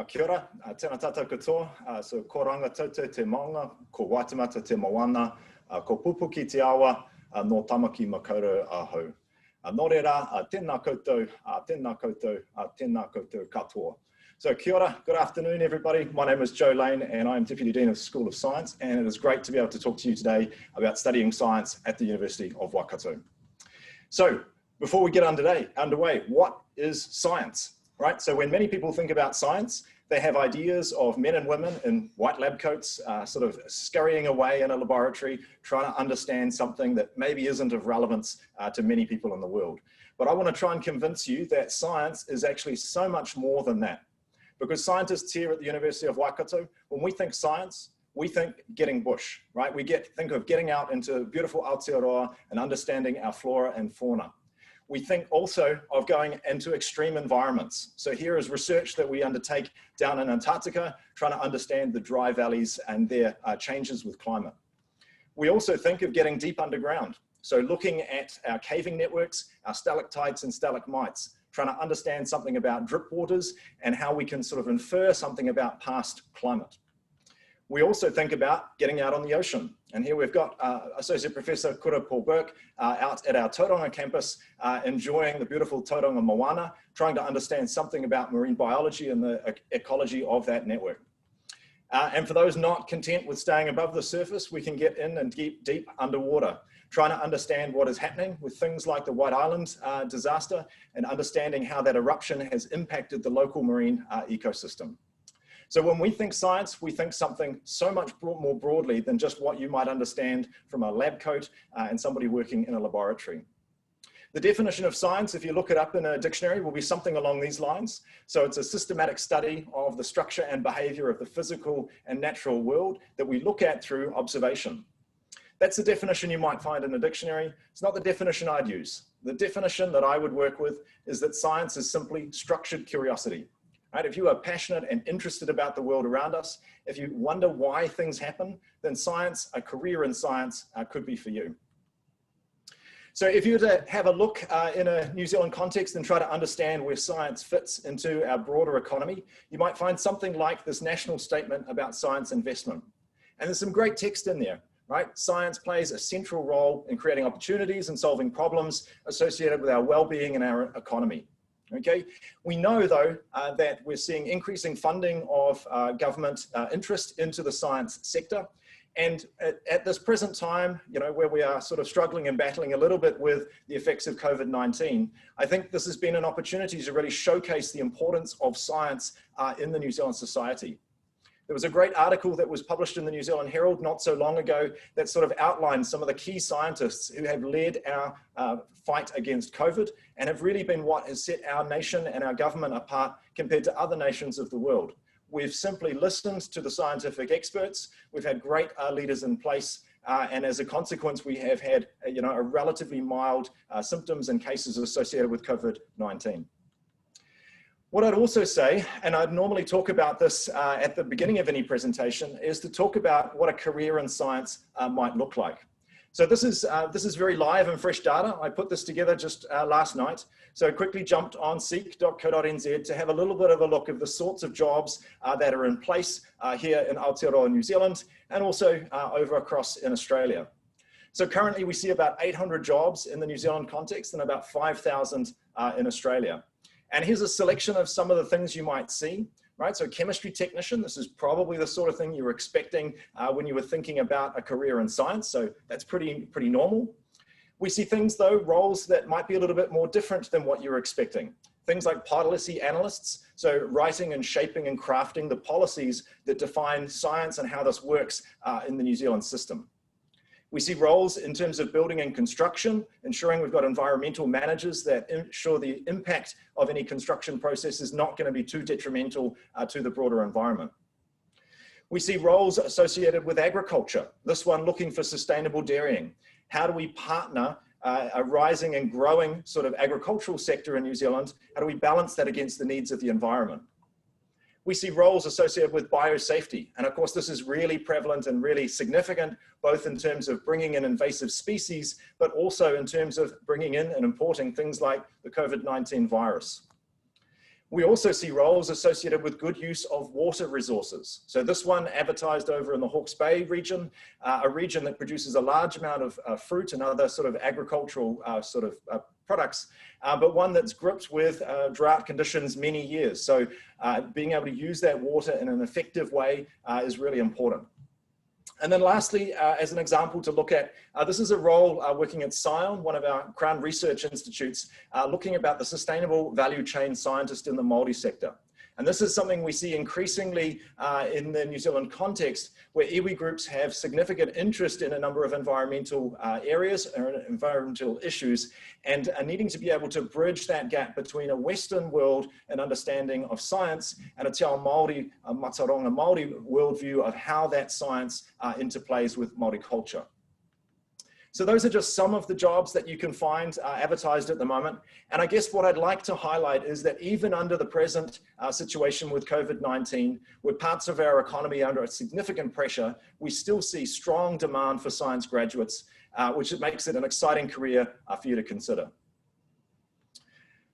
Kia ora, tēnā tātou katoa, so ko rangatautau te maunga, ko waitemata te moana, ko pupu ki te awa, no tamaki makaurau ahau. Nō reira, tēnā koutou, tēnā koutou, tēnā koutou katoa. So kia ora, good afternoon everybody. My name is Joe Lane and I'm Deputy Dean of the School of Science, and it is great to be able to talk to you today about studying science at the University of Waikato. So before we get underway, what is science? Right, so when many people think about science, they have ideas of men and women in white lab coats, sort of scurrying away in a laboratory, trying to understand something that maybe isn't of relevance to many people in the world. But I want to try and convince you that science is actually so much more than that. Because scientists here at the University of Waikato, when we think science, we think getting bush, right? We think of getting out into beautiful Aotearoa and understanding our flora and fauna. We think also of going into extreme environments. So here is research that we undertake down in Antarctica, trying to understand the dry valleys and their changes with climate. We also think of getting deep underground. So looking at our caving networks, our stalactites and stalagmites, trying to understand something about drip waters and how we can sort of infer something about past climate. We also think about getting out on the ocean. And here we've got Associate Professor Kura Paul Burke out at our Tauranga campus, enjoying the beautiful Tauranga moana, trying to understand something about marine biology and the ecology of that network. And for those not content with staying above the surface, we can get in and deep underwater, trying to understand what is happening with things like the White Island disaster and understanding how that eruption has impacted the local marine ecosystem. So when we think science, we think something so much more broadly than just what you might understand from a lab coat and somebody working in a laboratory. The definition of science, if you look it up in a dictionary, will be something along these lines. So it's a systematic study of the structure and behavior of the physical and natural world that we look at through observation. That's the definition you might find in a dictionary. It's not the definition I'd use. The definition that I would work with is that science is simply structured curiosity. Right? If you are passionate and interested about the world around us, if you wonder why things happen, then science, a career in science, could be for you. So if you were to have a look in a New Zealand context and try to understand where science fits into our broader economy, you might find something like this national statement about science investment. And there's some great text in there, right? Science plays a central role in creating opportunities and solving problems associated with our well-being and our economy. Okay, we know though that we're seeing increasing funding of government interest into the science sector. And at this present time, you know, where we are sort of struggling and battling a little bit with the effects of COVID-19, I think this has been an opportunity to really showcase the importance of science in the New Zealand society. There was a great article that was published in the New Zealand Herald not so long ago that sort of outlined some of the key scientists who have led our fight against COVID and have really been what has set our nation and our government apart compared to other nations of the world. We've simply listened to the scientific experts. We've had great leaders in place. And as a consequence, we have had, you know, a relatively mild symptoms and cases associated with COVID-19. What I'd also say, and I'd normally talk about this at the beginning of any presentation, is to talk about what a career in science might look like. So this is very live and fresh data. I put this together just last night. So I quickly jumped on seek.co.nz to have a little bit of a look of the sorts of jobs that are in place here in Aotearoa, New Zealand, and also over across in Australia. So currently we see about 800 jobs in the New Zealand context and about 5,000 in Australia. And here's a selection of some of the things you might see, right? So chemistry technician, this is probably the sort of thing you were expecting when you were thinking about a career in science. So that's pretty normal. We see things though, roles that might be a little bit more different than what you were expecting. Things like policy analysts, so writing and shaping and crafting the policies that define science and how this works in the New Zealand system. We see roles in terms of building and construction, ensuring we've got environmental managers that ensure the impact of any construction process is not going to be too detrimental to the broader environment. We see roles associated with agriculture, this one looking for sustainable dairying. How do we partner a rising and growing sort of agricultural sector in New Zealand? How do we balance that against the needs of the environment? We see roles associated with biosafety. And of course, this is really prevalent and really significant, both in terms of bringing in invasive species, but also in terms of bringing in and importing things like the COVID-19 virus. We also see roles associated with good use of water resources. So this one advertised over in the Hawke's Bay region, a region that produces a large amount of fruit and other sort of agricultural products, but one that's gripped with drought conditions many years. So being able to use that water in an effective way is really important. And then lastly, as an example to look at, this is a role working at Scion, one of our Crown Research Institutes, looking about the sustainable value chain scientist in the Māori sector. And this is something we see increasingly in the New Zealand context, where iwi groups have significant interest in a number of environmental areas or environmental issues, and are needing to be able to bridge that gap between a Western world and understanding of science and a Te Ao Māori, a Mataronga Māori worldview of how that science interplays with Māori culture. So those are just some of the jobs that you can find advertised at the moment. And I guess what I'd like to highlight is that even under the present situation with COVID-19, with parts of our economy under a significant pressure, we still see strong demand for science graduates, which makes it an exciting career for you to consider.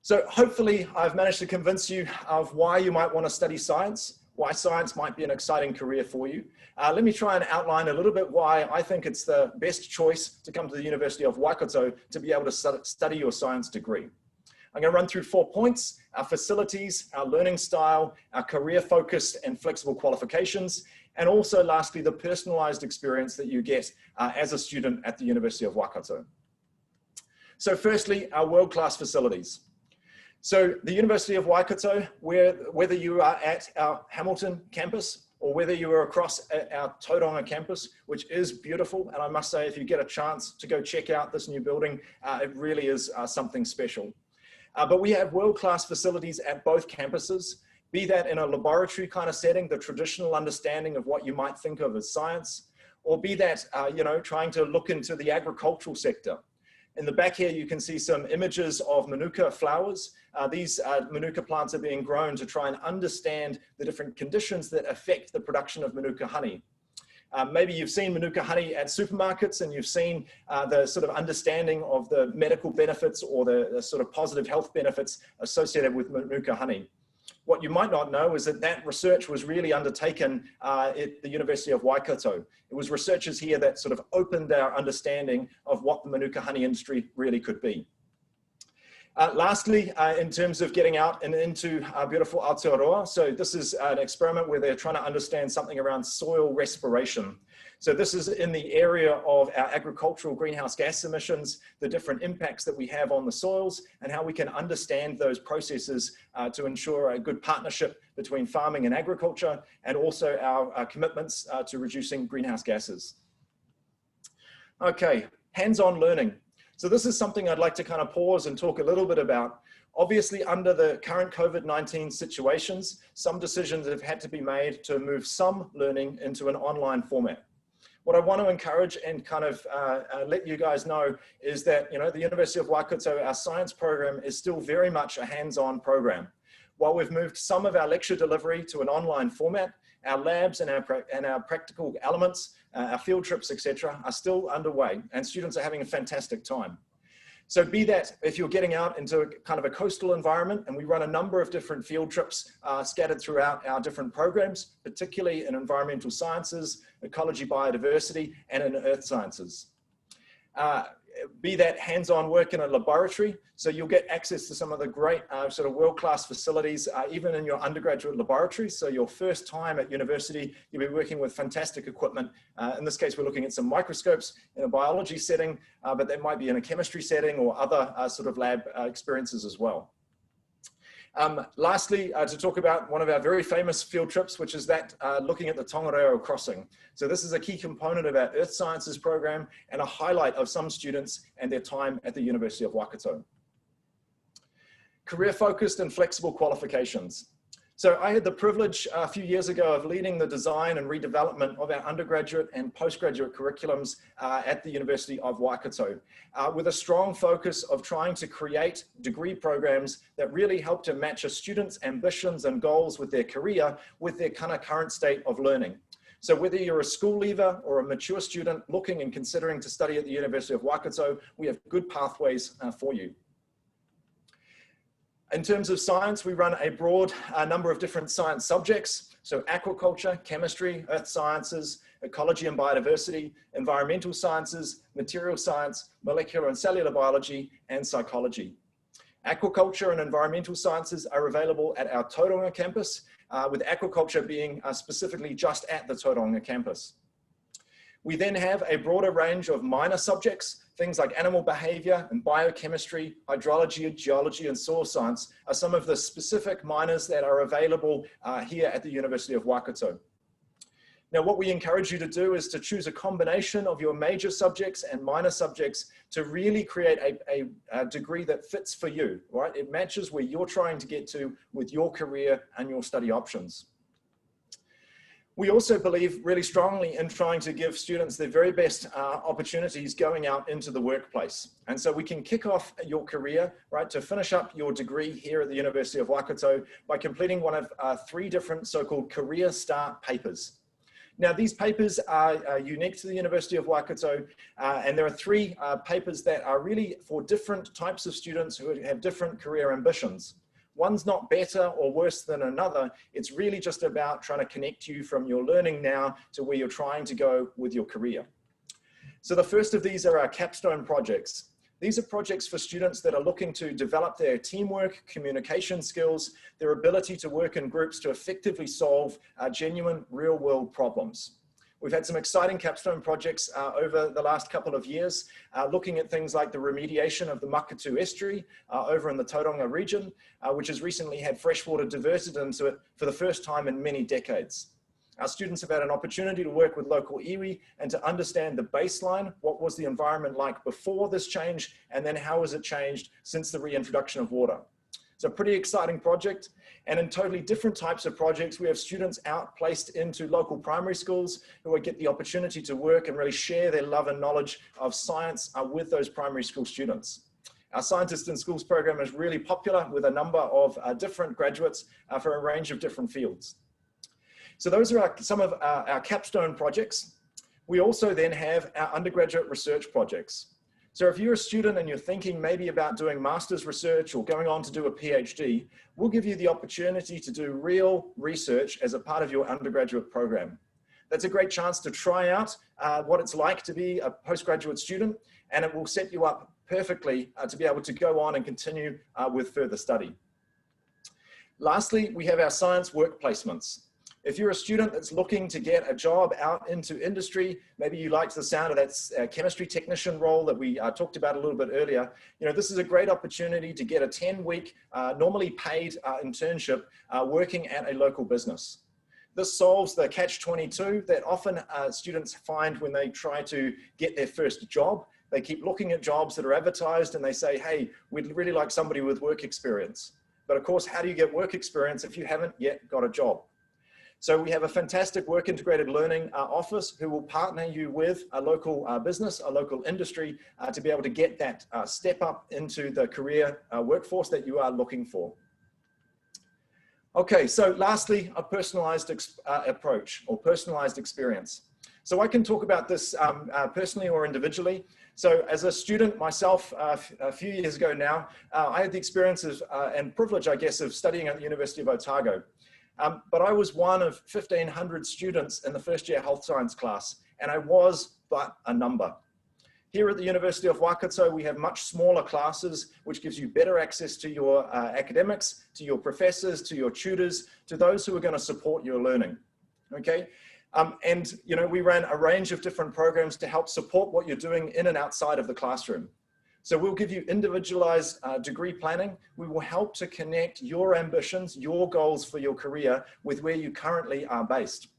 So hopefully I've managed to convince you of why you might want to study science, why science might be an exciting career for you. Let me try and outline a little bit why I think it's the best choice to come to the University of Waikato to be able to study your science degree. I'm going to run through 4 points: our facilities, our learning style, our career-focused and flexible qualifications, and also lastly, the personalized experience that you get as a student at the University of Waikato. So firstly, our world-class facilities. So the University of Waikato, whether you are at our Hamilton campus or whether you are across at our Tauranga campus, which is beautiful, and I must say, if you get a chance to go check out this new building, it really is something special. But we have world-class facilities at both campuses, be that in a laboratory kind of setting, the traditional understanding of what you might think of as science, or be that, trying to look into the agricultural sector. In the back here, you can see some images of manuka flowers. These manuka plants are being grown to try and understand the different conditions that affect the production of manuka honey. Maybe you've seen manuka honey at supermarkets and you've seen the sort of understanding of the medical benefits or the sort of positive health benefits associated with manuka honey. What you might not know is that that research was really undertaken at the University of Waikato. It was researchers here that sort of opened our understanding of what the manuka honey industry really could be. Lastly, in terms of getting out and into beautiful Aotearoa, so this is an experiment where they're trying to understand something around soil respiration. So this is in the area of our agricultural greenhouse gas emissions, the different impacts that we have on the soils, and how we can understand those processes to ensure a good partnership between farming and agriculture, and also our commitments to reducing greenhouse gases. Okay, hands-on learning. So this is something I'd like to kind of pause and talk a little bit about. Obviously, under the current COVID-19 situations, some decisions have had to be made to move some learning into an online format. What I want to encourage and kind of let you guys know is that, the University of Waikato, our science program is still very much a hands-on program. While we've moved some of our lecture delivery to an online format, our labs and our practical elements, our field trips, etc., are still underway, and students are having a fantastic time. So be that if you're getting out into kind of a coastal environment, and we run a number of different field trips scattered throughout our different programs, particularly in environmental sciences, ecology, biodiversity, and in earth sciences. Be that hands-on work in a laboratory, so you'll get access to some of the great sort of world-class facilities, even in your undergraduate laboratory. So your first time at university, you'll be working with fantastic equipment. In this case, we're looking at some microscopes in a biology setting, but that might be in a chemistry setting or other sort of lab experiences as well. Lastly, to talk about one of our very famous field trips, which is that looking at the Tongariro crossing. So this is a key component of our Earth Sciences program and a highlight of some students and their time at the University of Waikato. Career-focused and flexible qualifications. So I had the privilege a few years ago of leading the design and redevelopment of our undergraduate and postgraduate curriculums at the University of Waikato, with a strong focus of trying to create degree programs that really help to match a student's ambitions and goals with their career, with their kind of current state of learning. So whether you're a school leaver or a mature student looking and considering to study at the University of Waikato, we have good pathways for you. In terms of science, we run a broad number of different science subjects. So aquaculture, chemistry, earth sciences, ecology and biodiversity, environmental sciences, material science, molecular and cellular biology, and psychology. Aquaculture and environmental sciences are available at our Tauranga campus, with aquaculture being specifically just at the Tauranga campus. We then have a broader range of minor subjects. Things like animal behavior and biochemistry, hydrology, geology, and soil science are some of the specific minors that are available here at the University of Waikato. Now, what we encourage you to do is to choose a combination of your major subjects and minor subjects to really create a degree that fits for you, right? It matches where you're trying to get to with your career and your study options. We also believe really strongly in trying to give students their very best opportunities going out into the workplace. And so we can kick off your career, right, to finish up your degree here at the University of Waikato by completing one of 3 different so-called career start papers. Now, these papers are unique to the University of Waikato, and there are 3 papers that are really for different types of students who have different career ambitions. One's not better or worse than another. It's really just about trying to connect you from your learning now to where you're trying to go with your career. So the first of these are our capstone projects. These are projects for students that are looking to develop their teamwork, communication skills, their ability to work in groups to effectively solve genuine real-world problems. We've had some exciting capstone projects over the last couple of years, looking at things like the remediation of the Waikato estuary over in the Tauranga region, which has recently had freshwater diverted into it for the first time in many decades. Our students have had an opportunity to work with local iwi and to understand the baseline, what was the environment like before this change, and then how has it changed since the reintroduction of water. It's a pretty exciting project. And in totally different types of projects, we have students out placed into local primary schools who will get the opportunity to work and really share their love and knowledge of science with those primary school students. Our Scientists in Schools program is really popular with a number of different graduates for a range of different fields. So those are some of our capstone projects. We also then have our undergraduate research projects. So if you're a student and you're thinking maybe about doing master's research or going on to do a PhD, we'll give you the opportunity to do real research as a part of your undergraduate program. That's a great chance to try out what it's like to be a postgraduate student, and it will set you up perfectly to be able to go on and continue with further study. Lastly, we have our science work placements. If you're a student that's looking to get a job out into industry, maybe you liked the sound of that chemistry technician role that we talked about a little bit earlier, this is a great opportunity to get a 10-week, normally paid internship working at a local business. This solves the catch-22 that often students find when they try to get their first job. They keep looking at jobs that are advertised and they say, hey, we'd really like somebody with work experience. But of course, how do you get work experience if you haven't yet got a job? So we have a fantastic work integrated learning office who will partner you with a local business, a local industry to be able to get that step up into the career workforce that you are looking for. Okay, so lastly, a personalized approach or personalized experience. So I can talk about this personally or individually. So as a student myself, a few years ago now, I had the experience of, and privilege, I guess, of studying at the University of Otago. But I was one of 1,500 students in the first year health science class, and I was but a number. Here at the University of Waikato, we have much smaller classes, which gives you better access to your academics, to your professors, to your tutors, to those who are going to support your learning. Okay. And, we ran a range of different programs to help support what you're doing in and outside of the classroom. So we'll give you individualized degree planning. We will help to connect your ambitions, your goals for your career with where you currently are based.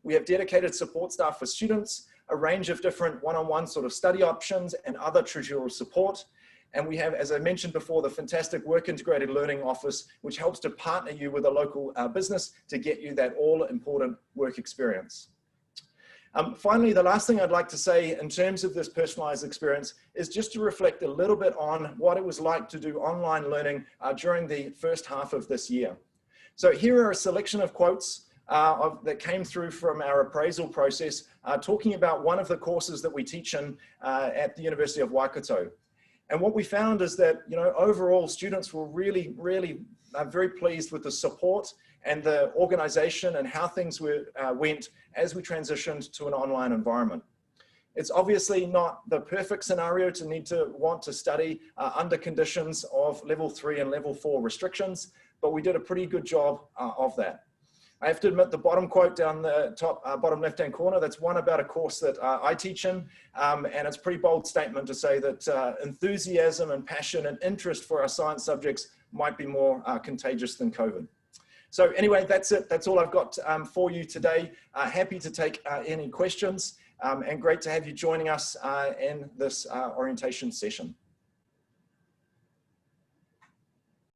We have dedicated support staff for students, a range of different one-on-one sort of study options and other tutorial support. And we have, as I mentioned before, the fantastic work integrated learning office, which helps to partner you with a local business to get you that all important work experience. Finally, the last thing I'd like to say in terms of this personalized experience is just to reflect a little bit on what it was like to do online learning during the first half of this year. So here are a selection of quotes that came through from our appraisal process, talking about one of the courses that we teach in at the University of Waikato. And what we found is that, overall students were really very pleased with the support and the organization and how things went as we transitioned to an online environment. It's obviously not the perfect scenario to want to study under conditions of level 3 and level 4 restrictions, but we did a pretty good job of that. I have to admit, the bottom quote down the top bottom left-hand corner, that's one about a course that I teach in, and it's a pretty bold statement to say that enthusiasm and passion and interest for our science subjects might be more contagious than COVID. So anyway, that's it. That's all I've got for you today. Happy to take any questions, and great to have you joining us in this orientation session.